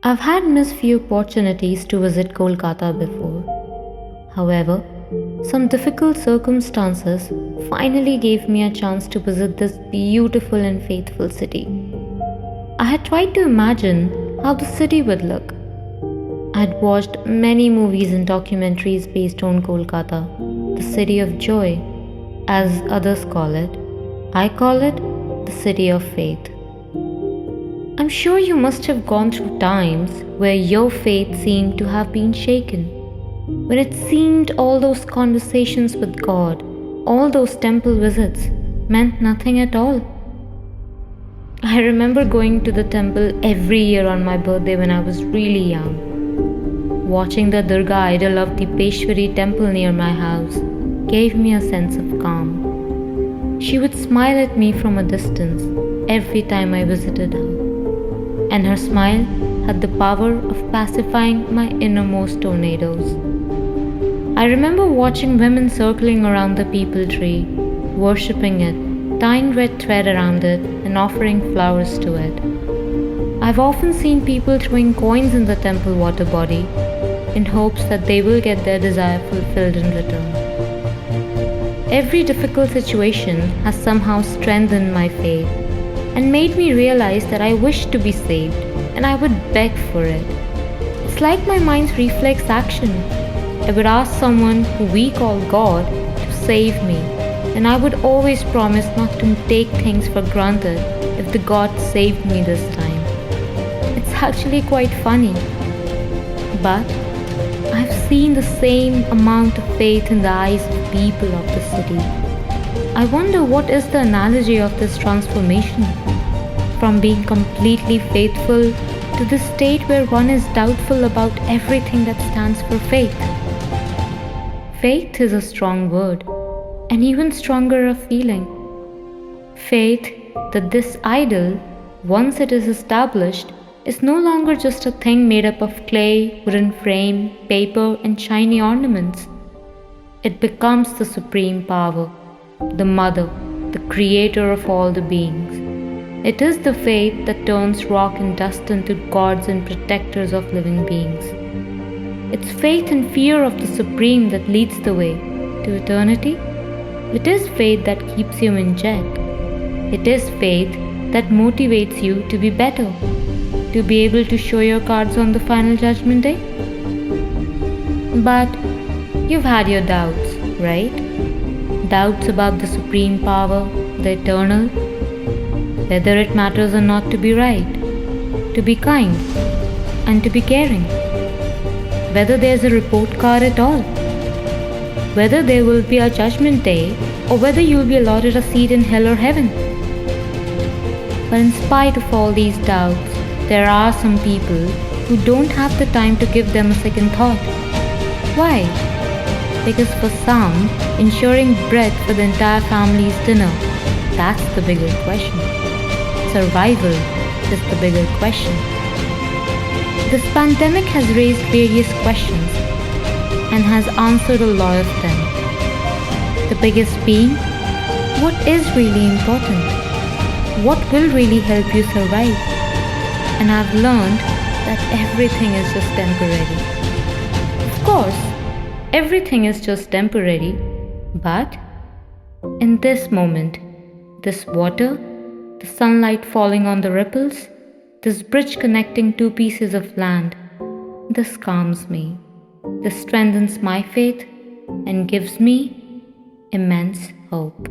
I've had missed few opportunities to visit Kolkata before. However, some difficult circumstances finally gave me a chance to visit this beautiful and faithful city. I had tried to imagine how the city would look. I had watched many movies and documentaries based on Kolkata, the city of joy, as others call it. I call it the city of faith. I'm sure you must have gone through times where your faith seemed to have been shaken, when it seemed all those conversations with God, all those temple visits meant nothing at all. I remember going to the temple every year on my birthday when I was really young. Watching the Durga idol of the Peshwari temple near my house gave me a sense of calm. She would smile at me from a distance every time I visited her, and her smile had the power of pacifying my innermost tornadoes. I remember watching women circling around the peepal tree, worshipping it, tying red thread around it, and offering flowers to it. I've often seen people throwing coins in the temple water body in hopes that they will get their desire fulfilled in return. Every difficult situation has somehow strengthened my faith and made me realize that I wished to be saved, and I would beg for it. It's like my mind's reflex action. I would ask someone who we call God to save me, and I would always promise not to take things for granted if the God saved me this time. It's actually quite funny, but I've seen the same amount of faith in the eyes of people of the city. I wonder what is the analogy of this transformation from being completely faithful to the state where one is doubtful about everything that stands for faith. Faith is a strong word, and even stronger a feeling. Faith that this idol, once it is established, is no longer just a thing made up of clay, wooden frame, paper, and shiny ornaments. It becomes the supreme power, the mother, the creator of all the beings. It is the faith that turns rock and dust into gods and protectors of living beings. It's faith and fear of the supreme that leads the way to eternity. It is faith that keeps you in check. It is faith that motivates you to be better, to be able to show your cards on the final judgment day. But you've had your doubts, right? Doubts about the supreme power, the eternal, whether it matters or not to be right, to be kind, and to be caring, whether there's a report card at all, whether there will be a judgment day, or whether you'll be allotted a seat in hell or heaven. But in spite of all these doubts, there are some people who don't have the time to give them a second thought. Why? Because for some, ensuring bread for the entire family's dinner, that's the bigger question. Survival is the bigger question. This pandemic has raised various questions and has answered a lot of them. The biggest being, what is really important? What will really help you survive? And I've learned that everything is just temporary. Of course, everything is just temporary, but in this moment, this water, the sunlight falling on the ripples, this bridge connecting two pieces of land, this calms me, this strengthens my faith and gives me immense hope.